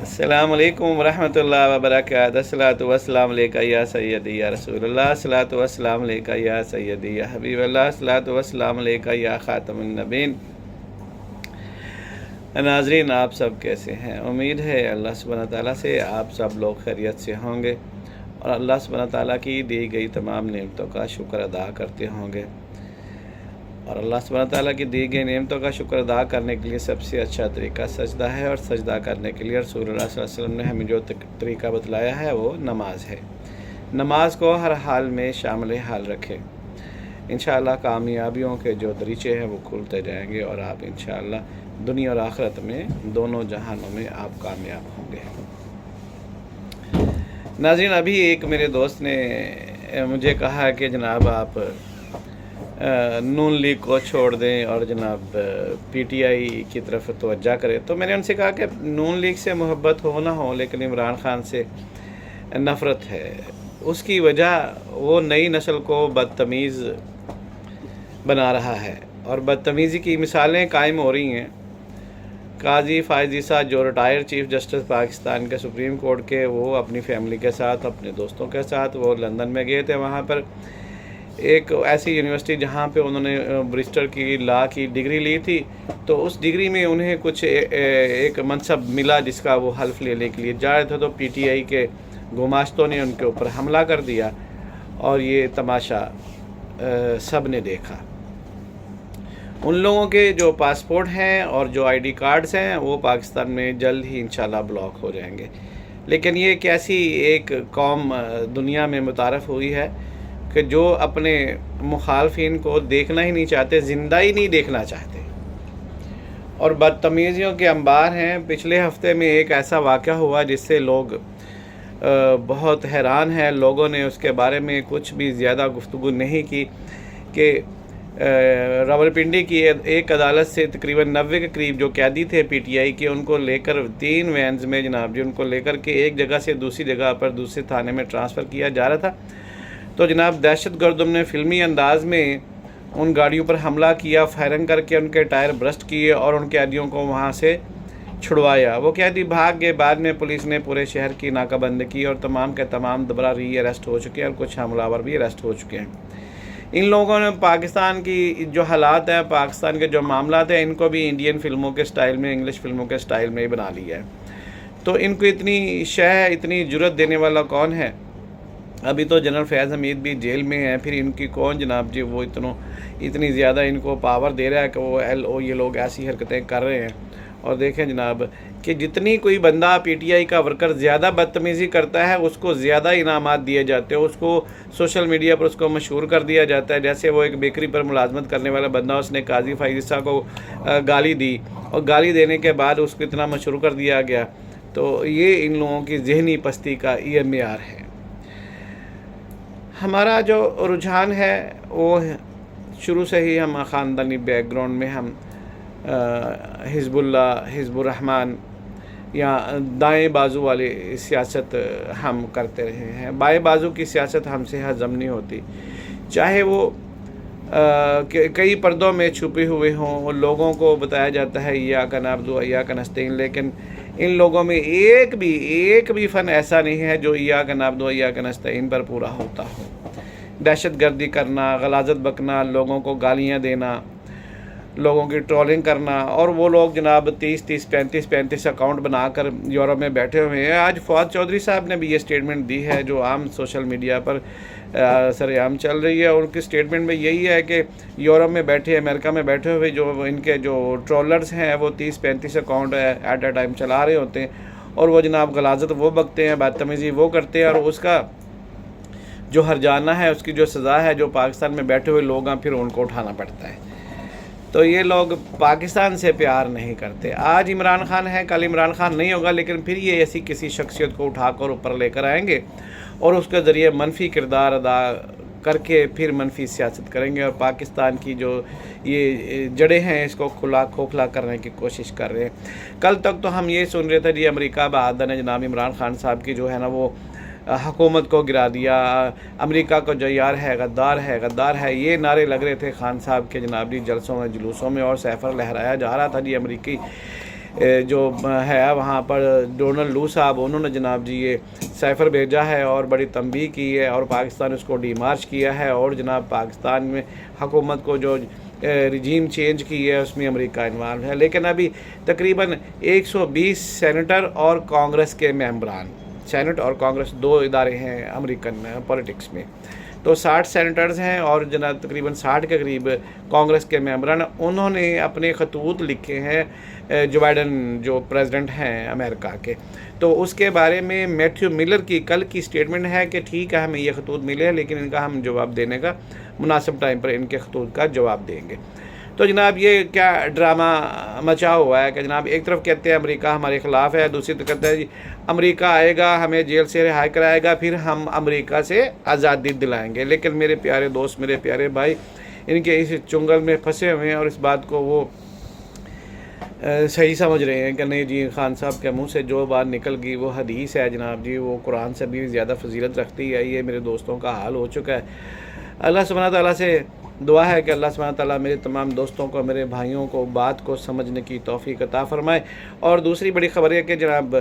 السلام علیکم ورحمۃ اللہ وبرکاتہ۔ الصلاۃ والسلام علیکہ یا سیدی یا رسول اللہ، الصلاۃ والسلام علیکہ یا سیدی یا حبیب اللہ، الصلاۃ والسلام علیکہ یا خاتم النبین۔ ناظرین، آپ سب کیسے ہیں؟ امید ہے اللہ سبحانہ تعالیٰ سے آپ سب لوگ خیریت سے ہوں گے اور اللہ سبحانہ تعالیٰ کی دی گئی تمام نعمتوں کا شکر ادا کرتے ہوں گے۔ اور اللہ سبحانہ تعالیٰ کی دی گئی نعمتوں کا شکر ادا کرنے کے لیے سب سے اچھا طریقہ سجدہ ہے، اور سجدہ کرنے کے لیے رسول اللہ صلی اللہ علیہ وسلم نے ہمیں جو طریقہ بتلایا ہے وہ نماز ہے۔ نماز کو ہر حال میں شامل حال رکھیں، انشاءاللہ کامیابیوں کے جو دریچے ہیں وہ کھلتے جائیں گے، اور آپ انشاءاللہ دنیا اور آخرت میں دونوں جہانوں میں آپ کامیاب ہوں گے۔ ناظرین، ابھی ایک میرے دوست نے مجھے کہا کہ جناب آپ نون لیگ کو چھوڑ دیں اور جناب پی ٹی آئی کی طرف توجہ کریں، تو میں نے ان سے کہا کہ نون لیگ سے محبت ہو نہ ہو، لیکن عمران خان سے نفرت ہے۔ اس کی وجہ وہ نئی نسل کو بدتمیز بنا رہا ہے، اور بدتمیزی کی مثالیں قائم ہو رہی ہیں۔ قاضی فائز عیسیٰ جو ریٹائر چیف جسٹس پاکستان کے سپریم کورٹ کے، وہ اپنی فیملی کے ساتھ، اپنے دوستوں کے ساتھ وہ لندن میں گئے تھے۔ وہاں پر ایک ایسی یونیورسٹی جہاں پہ انہوں نے بریسٹر کی لا کی ڈگری لی تھی، تو اس ڈگری میں انہیں کچھ ایک منصب ملا جس کا وہ حلف لینے کے لیے جا رہے تھے، تو پی ٹی آئی کے گماشتوں نے ان کے اوپر حملہ کر دیا، اور یہ تماشا سب نے دیکھا۔ ان لوگوں کے جو پاسپورٹ ہیں اور جو آئی ڈی کارڈز ہیں وہ پاکستان میں جلد ہی انشاءاللہ بلاک ہو جائیں گے۔ لیکن یہ کیسی ایک قوم دنیا میں متعارف ہوئی ہے کہ جو اپنے مخالفین کو دیکھنا ہی نہیں چاہتے، زندہ ہی نہیں دیکھنا چاہتے، اور بدتمیزیوں کے انبار ہیں۔ پچھلے ہفتے میں ایک ایسا واقعہ ہوا جس سے لوگ بہت حیران ہیں۔ لوگوں نے اس کے بارے میں کچھ بھی زیادہ گفتگو نہیں کی کہ راولپنڈی کی ایک عدالت سے تقریباً 90 کے قریب جو قیدی تھے پی ٹی آئی کے، ان کو لے کر 3 وینز میں جناب ان کو لے کر کے ایک جگہ سے دوسری جگہ پر دوسرے تھانے میں ٹرانسفر کیا جا رہا تھا، تو جناب دہشت گردوں نے فلمی انداز میں ان گاڑیوں پر حملہ کیا، فائرنگ کر کے ان کے ٹائر برسٹ کیے اور ان قیدیوں کو وہاں سے چھڑوایا۔ وہ قیدی بھاگ گئے۔ بعد میں پولیس نے پورے شہر کی ناکہ بندی کی اور تمام کے تمام دوبارہ ری اریسٹ ہو چکے ہیں، اور کچھ حملہ آور بھی اریسٹ ہو چکے ہیں۔ ان لوگوں نے پاکستان کی جو حالات ہیں، پاکستان کے جو معاملات ہیں، ان کو بھی انڈین فلموں کے سٹائل میں، انگلش فلموں کے سٹائل میں ہی بنا لیا ہے۔ تو ان کو اتنی اتنی جرت دینے والا کون ہے؟ ابھی تو جنرل فیض حمید بھی جیل میں ہیں، پھر ان کی کون جناب جی وہ اتنی زیادہ ان کو پاور دے رہا ہے کہ وہ یہ لوگ ایسی حرکتیں کر رہے ہیں۔ اور دیکھیں جناب کہ جتنی کوئی بندہ پی ٹی آئی کا ورکر زیادہ بدتمیزی کرتا ہے، اس کو زیادہ انعامات دیے جاتے ہیں، اس کو سوشل میڈیا پر اس کو مشہور کر دیا جاتا ہے۔ جیسے وہ ایک بیکری پر ملازمت کرنے والا بندہ، اس نے قاضی فائز عیسیٰ کو گالی دی، اور گالی دینے کے بعد اس کو اتنا مشہور کر دیا گیا۔ تو یہ ان لوگوں کی ذہنی پستی کا یہ معیار ہے۔ ہمارا جو رجحان ہے وہ شروع سے ہی ہم خاندانی بیک گراؤنڈ میں ہم حزب اللہ، حزب الرحمن یا دائیں بازو والی سیاست ہم کرتے رہے ہیں۔ بائیں بازو کی سیاست ہم سے ہضم نہیں ہوتی، چاہے وہ کئی پردوں میں چھپے ہوئے ہوں، لوگوں کو بتایا جاتا ہے ایاک نعبد و ایاک نستعین، لیکن ان لوگوں میں ایک بھی فن ایسا نہیں ہے جو ایاک نعبد و ایاک نستعین پر پورا ہوتا ہو۔ دہشت گردی کرنا، غلاظت بکنا، لوگوں کو گالیاں دینا، لوگوں کی ٹرولنگ کرنا، اور وہ لوگ جناب 35 اکاؤنٹ بنا کر یورپ میں بیٹھے ہوئے ہیں۔ آج فواد چودھری صاحب نے بھی یہ سٹیٹمنٹ دی ہے جو عام سوشل میڈیا پر سر عام چل رہی ہے، اور ان کی سٹیٹمنٹ میں یہی ہے کہ یورپ میں بیٹھے، امریکہ میں بیٹھے ہوئے جو ان کے جو ٹرولرز ہیں وہ 30-35 اکاؤنٹ ایٹ اے ٹائم چلا رہے ہوتے ہیں، اور وہ جناب غلاظت وہ بکتے ہیں، بدتمیزی وہ کرتے ہیں، اور اس کا جو ہرجانہ ہے، اس کی جو سزا ہے، جو پاکستان میں بیٹھے ہوئے لوگ ہیں پھر ان کو اٹھانا پڑتا ہے۔ تو یہ لوگ پاکستان سے پیار نہیں کرتے۔ آج عمران خان ہے، کل عمران خان نہیں ہوگا، لیکن پھر یہ ایسی کسی شخصیت کو اٹھا کر اوپر لے کر آئیں گے، اور اس کے ذریعے منفی کردار ادا کر کے پھر منفی سیاست کریں گے، اور پاکستان کی جو یہ جڑیں ہیں اس کو کھوکھلا کرنے کی کوشش کر رہے ہیں۔ کل تک تو ہم یہ سن رہے تھے جی امریکہ بہادر نے جناب عمران خان صاحب کی جو ہے نا وہ حکومت کو گرا دیا، امریکہ کو جو یار ہے غدار ہے غدار ہے، یہ نعرے لگ رہے تھے خان صاحب کے جناب جی جلسوں میں جلوسوں میں، اور سیفر لہرایا جا رہا تھا جی امریکی جو ہے وہاں پر ڈونلڈ لو صاحب انہوں نے جناب جی یہ سائفر بھیجا ہے اور بڑی تنبیہ کی ہے اور پاکستان اس کو ڈی مارچ کیا ہے اور جناب پاکستان میں حکومت کو جو رجیم چینج کی ہے اس میں امریکہ انوالو ہے. لیکن ابھی تقریباً 120 سینیٹر اور کانگریس کے ممبران، سینٹ اور کانگریس دو ادارے ہیں امریکن پولیٹکس میں، تو 60 سینیٹرز ہیں اور جناب تقریباً 60 کے قریب کانگریس کے ممبران، انہوں نے اپنے خطوط لکھے ہیں جو بائیڈن جو پریزیڈنٹ ہیں امریکہ کے. تو اس کے بارے میں میتھیو ملر کی کل کی سٹیٹمنٹ ہے کہ ٹھیک ہے ہمیں یہ خطوط ملے ہیں لیکن ان کا ہم جواب دینے کا مناسب ٹائم پر ان کے خطوط کا جواب دیں گے. تو جناب یہ کیا ڈرامہ مچا ہوا ہے کہ جناب ایک طرف کہتے ہیں امریکہ ہمارے خلاف ہے، دوسری طرف کہتے ہیں جی امریکہ آئے گا ہمیں جیل سے رہائی کرائے گا پھر ہم امریکہ سے آزادی دلائیں گے. لیکن میرے پیارے دوست، میرے پیارے بھائی، ان کے اس چنگل میں پھنسے ہوئے ہیں اور اس بات کو وہ صحیح سمجھ رہے ہیں کہ نہیں جی خان صاحب کے منہ سے جو بات نکل گئی وہ حدیث ہے جناب جی، وہ قرآن سے بھی زیادہ فضیلت رکھتی ہے. یہ میرے دوستوں کا حال ہو چکا ہے. اللہ سبحانہ تعالیٰ سے دعا ہے کہ اللہ سبحانہ تعالیٰ میرے تمام دوستوں کو، میرے بھائیوں کو بات کو سمجھنے کی توفیق عطا فرمائے. اور دوسری بڑی خبر ہے کہ جناب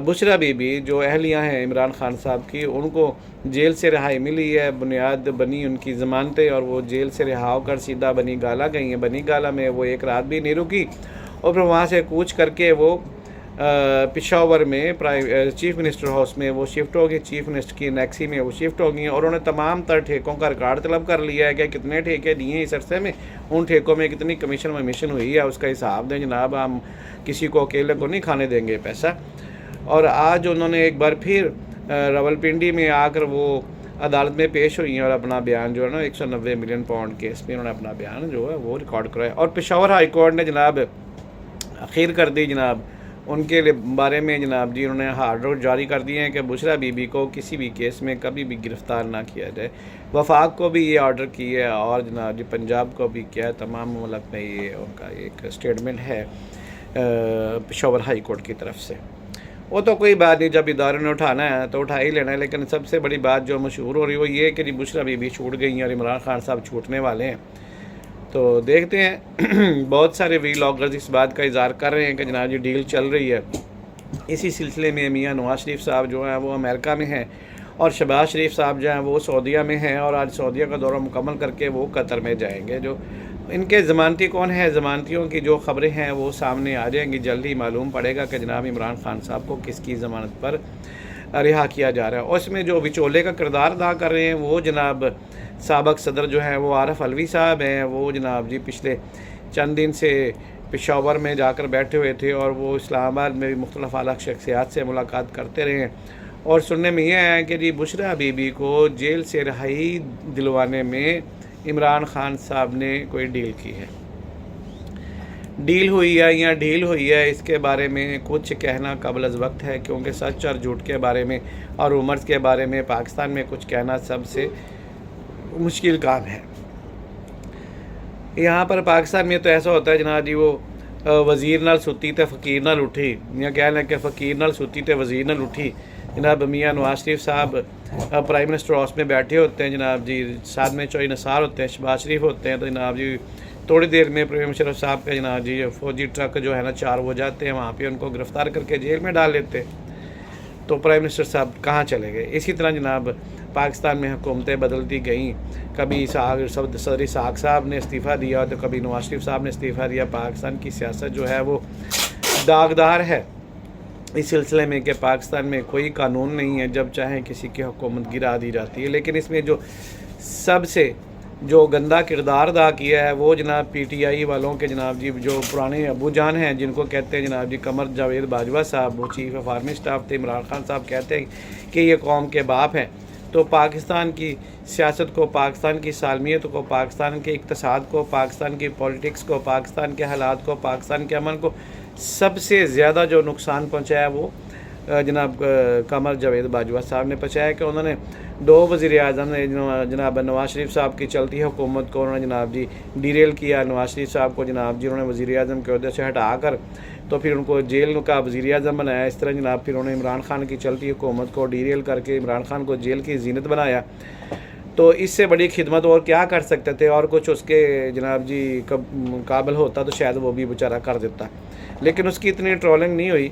بشرا بی بی جو اہلیہ ہیں عمران خان صاحب کی، ان کو جیل سے رہائی ملی ہے، بنیاد بنی ان کی ضمانتیں، اور وہ جیل سے رہا ہو کر سیدھا بنی گالا گئی ہیں. بنی گالا میں وہ ایک رات بھی نہیں رکی اور پھر وہاں سے کوچ کر کے وہ پشاور میں چیف منسٹر ہاؤس میں وہ شفٹ ہوگی، چیف منسٹر کی نیکسی میں وہ شفٹ ہوگی اور انہوں نے تمام تر ٹھیکوں کا ریکارڈ طلب کر لیا ہے کہ کتنے ٹھیکے دیے ہیں اس عرصے میں، ان ٹھیکوں میں کتنی کمیشن ومیشن ہوئی ہے اس کا حساب دیں جناب، ہم کسی کو اکیلے کو نہیں کھانے دیں گے پیسہ. اور آج انہوں نے ایک بار پھر راولپنڈی میں آ کر وہ عدالت میں پیش ہوئی ہیں اور اپنا بیان جو ہے نا 190 ملین پاؤنڈ کیس میں انہوں نے اپنا بیان جو ہے وہ ریکارڈ کرایا. اور پشاور ہائی کورٹ نے جناب اخیر کر دی جناب ان کے بارے میں جناب جی انہوں نے آرڈر جاری کر دیے ہیں کہ بشرا بی بی کو کسی بھی کیس میں کبھی بھی گرفتار نہ کیا جائے. وفاق کو بھی یہ آرڈر کی ہے اور جناب جی پنجاب کو بھی کیا ہے. تمام ملک میں یہ ان کا ایک سٹیٹمنٹ ہے پشاور ہائی کورٹ کی طرف سے. وہ تو کوئی بات نہیں، جب ادارے نے اٹھانا ہے تو اٹھا ہی لینا ہے. لیکن سب سے بڑی بات جو مشہور ہو رہی ہے وہ یہ ہے کہ جی بشرا بی بی چھوٹ گئی ہیں اور عمران خان صاحب چھوٹنے والے ہیں. تو دیکھتے ہیں بہت سارے وی لاگرز اس بات کا اظہار کر رہے ہیں کہ جناب جی ڈیل چل رہی ہے. اسی سلسلے میں میاں نواز شریف صاحب جو ہیں وہ امریکہ میں ہیں اور شہباز شریف صاحب جو ہیں وہ سعودیہ میں ہیں اور آج سعودیہ کا دورہ مکمل کر کے وہ قطر میں جائیں گے. جو ان کے ضمانتی کون ہیں، ضمانتیوں کی جو خبریں ہیں وہ سامنے آ جائیں گی. جلدی معلوم پڑے گا کہ جناب عمران خان صاحب کو کس کی ضمانت پر رہا کیا جا رہا ہے. اور اس میں جو وچولے کا کردار ادا کر رہے ہیں وہ جناب سابق صدر جو ہیں وہ عارف علوی صاحب ہیں. وہ جناب جی پچھلے چند دن سے پشاور میں جا کر بیٹھے ہوئے تھے اور وہ اسلام آباد میں بھی مختلف اعلیٰ شخصیات سے ملاقات کرتے رہے ہیں. اور سننے میں یہ ہے کہ جی بشرا بی بی کو جیل سے رہائی دلوانے میں عمران خان صاحب نے کوئی ڈیل کی ہے. ڈیل ہوئی ہے یا ڈھیل ہوئی ہے اس کے بارے میں کچھ کہنا قبل از وقت ہے، کیونکہ سچ اور جھوٹ کے بارے میں اور رومرز کے بارے میں پاکستان میں کچھ کہنا سب سے مشکل کام ہے. یہاں پر پاکستان میں تو ایسا ہوتا ہے جناب جی وہ وزیر نال ستی تے فقیر نال اٹھی، یا کہنا کہ فقیر نال ستی تے وزیر نال اٹھی. جناب میاں نواز شریف صاحب پرائم منسٹر ہاؤس میں بیٹھے ہوتے ہیں جناب جی، ساتھ میں چوئی نثار ہوتے ہیں، شہباز شریف ہوتے ہیں. تو جناب جی تھوڑی دیر میں پرویز مشرف صاحب کا جناب جی فوجی ٹرک جو ہے نا 4 ہو جاتے ہیں، وہاں پہ ان کو گرفتار کر کے جیل میں ڈال لیتے. تو پرائم منسٹر صاحب کہاں چلے گئے؟ اسی طرح جناب پاکستان میں حکومتیں بدلتی گئیں. کبھی صدر اسحاق صاحب نے استعفیٰ دیا تو کبھی نواز شریف صاحب نے استعفیٰ دیا. پاکستان کی سیاست جو ہے وہ داغدار ہے اس سلسلے میں کہ پاکستان میں کوئی قانون نہیں ہے، جب چاہیں کسی کی حکومت گرا دی جاتی ہے. لیکن اس میں جو سب سے جو گندا کردار ادا کیا ہے وہ جناب پی ٹی آئی والوں کے جناب جی جو پرانے ابو جان ہیں جن کو کہتے ہیں جناب جی قمر جاوید باجوہ صاحب، وہ چیف آف آرمی اسٹاف تھے. عمران خان صاحب کہتے ہیں کہ یہ قوم کے باپ ہیں. تو پاکستان کی سیاست کو، پاکستان کی سالمیت کو، پاکستان کے اقتصاد کو، پاکستان کی پولیٹکس کو، پاکستان کے حالات کو، پاکستان کے امن کو سب سے زیادہ جو نقصان پہنچایا وہ جناب قمر جاوید باجوہ صاحب نے پہنچایا کہ انہوں نے 2 وزیر اعظم نے جناب نواز شریف صاحب کی چلتی حکومت کو انہوں نے جناب جی ڈیریل کیا. نواز شریف صاحب کو جناب جی انہوں نے وزیر اعظم کے عہدے سے ہٹا کر تو پھر ان کو جیل کا وزیر اعظم بنایا. اس طرح جناب پھر انہوں نے عمران خان کی چلتی حکومت کو ڈیریل کر کے عمران خان کو جیل کی زینت بنایا. تو اس سے بڑی خدمت اور کیا کر سکتے تھے، اور کچھ اس کے جناب جی قابل ہوتا تو شاید وہ بھی بیچارہ کر دیتا، لیکن اس کی اتنی ٹرولنگ نہیں ہوئی،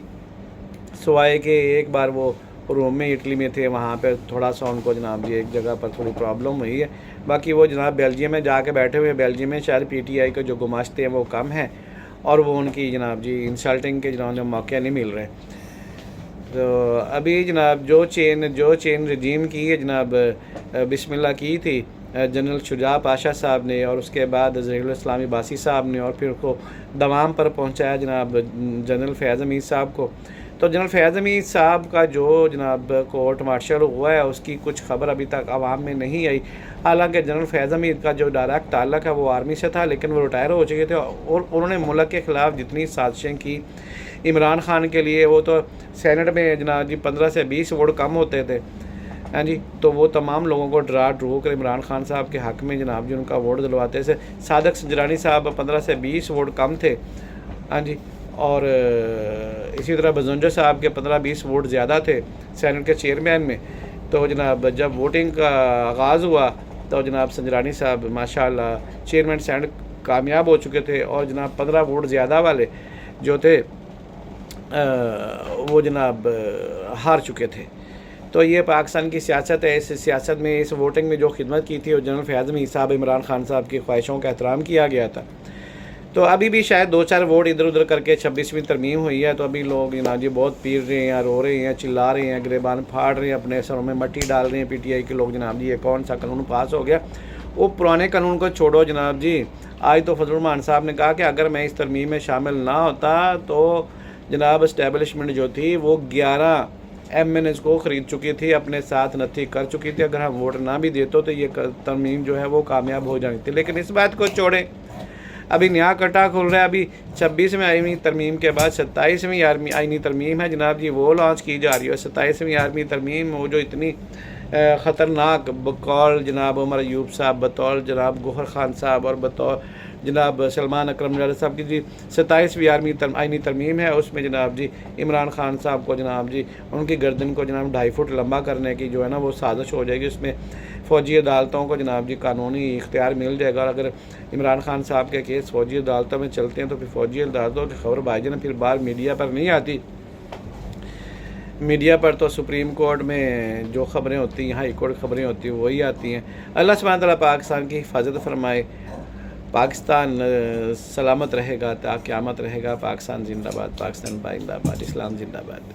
سوائے کہ ایک بار وہ روم میں اٹلی میں تھے، وہاں پہ تھوڑا سا ان کو جناب جی ایک جگہ پر تھوڑی پرابلم ہوئی ہے، باقی وہ جناب بیلجیم میں جا کے بیٹھے ہوئے، بیلجیم میں شاید پی ٹی آئی کے جو گماشتے ہیں وہ کم ہیں، اور وہ ان کی جناب جی انسلٹنگ کے جناب موقع نہیں مل رہے۔ تو ابھی جناب جو چین رجیم کی ہے جناب بسم اللہ کی تھی جنرل شجاع پاشا صاحب نے، اور اس کے بعد ظہیر الاسلام عباسی صاحب نے، اور پھر کو دوام پر پہنچایا جناب جنرل فیاض حمید صاحب کو۔ تو جنرل فیاض حمید صاحب کا جو جناب کورٹ مارشل ہوا ہے اس کی کچھ خبر ابھی تک عوام میں نہیں آئی، حالانکہ جنرل فیاض حمید کا جو ڈائریکٹ تعلق ہے وہ آرمی سے تھا، لیکن وہ ریٹائر ہو چکے تھے، اور انہوں نے ملک کے خلاف جتنی سازشیں کی عمران خان کے لیے، وہ تو سینٹ میں جناب جی 15 سے 20 ووٹ کم ہوتے تھے، ہاں جی، تو وہ تمام لوگوں کو ڈرو کر عمران خان صاحب کے حق میں جناب جی ان کا ووٹ دلواتے تھے۔ صادق سنجرانی صاحب 15 سے 20 ووٹ کم تھے، ہاں جی، اور اسی طرح بزنجر صاحب کے 15-20 ووٹ زیادہ تھے سینٹ کے چیئرمین میں۔ تو جناب جب ووٹنگ کا آغاز ہوا تو جناب سنجرانی صاحب ماشاءاللہ چیئرمین سینٹ کامیاب ہو چکے تھے، اور جناب 15 ووٹ زیادہ والے جو تھے وہ جناب ہار چکے تھے۔ تو یہ پاکستان کی سیاست ہے، اس سیاست میں اس ووٹنگ میں جو خدمت کی تھی وہ جنرل فیاض حمید صاحب عمران خان صاحب کی خواہشوں کا احترام کیا گیا تھا۔ تو ابھی بھی شاید 2-4 ووٹ ادھر ادھر کر کے 26ویں ترمیم ہوئی ہے، تو ابھی لوگ جی بہت پیر رہے ہیں، رو رہے ہیں، چلا رہے ہیں، گریبان پھاڑ رہے ہیں، اپنے سروں میں مٹی ڈال رہے ہیں پی ٹی آئی کے لوگ جناب جی یہ کون سا قانون پاس ہو گیا۔ وہ پرانے قانون کو چھوڑو جناب جی، آج تو فضل الرحمان صاحب نے کہا کہ اگر میں اس ترمیم میں شامل نہ ہوتا تو جناب اسٹیبلشمنٹ جو تھی وہ 11 ایم این ایز کو خرید چکی تھی، اپنے ساتھ نتھی کر چکی تھی، اگر ہم ووٹ نہ بھی دیتے تو یہ ترمیم جو ہے وہ کامیاب ہو جانی تھی، لیکن اس بات کو چھوڑیں، ابھی نیا کٹا کھل رہا ہے۔ ابھی 26ویں آئینی ترمیم کے بعد 27ویں آئینی ترمیم ہے جناب جی، وہ لانچ کی جا رہی ہے۔ 27ویں آئینی ترمیم وہ جو اتنی خطرناک بقول جناب عمر ایوب صاحب، بطور جناب گوہر خان صاحب، اور بطور جناب سلمان اکرم نڈا صاحب کی جی 27ویں آئینی ترمیم ہے، اس میں جناب جی عمران خان صاحب کو جناب جی ان کی گردن کو جناب 2.5 فٹ لمبا کرنے کی جو ہے نا وہ سازش ہو جائے گی، اس میں فوجی عدالتوں کو جناب جی قانونی اختیار مل جائے گا، اور اگر عمران خان صاحب کے کیس فوجی عدالتوں میں چلتے ہیں تو پھر فوجی عدالتوں کی خبر بھائی جان پھر باہر میڈیا پر نہیں آتی، میڈیا پر تو سپریم کورٹ میں جو خبریں ہوتی ہیں، ہائی کورٹ خبریں ہوتی ہیں وہی آتی ہیں۔ اللہ سبحانہ تعالیٰ پاکستان کی حفاظت فرمائے، پاکستان سلامت رہے گا تا قیامت رہے گا۔ پاکستان زندہ باد، پاکستان زندہ باد، اسلام زندہ باد۔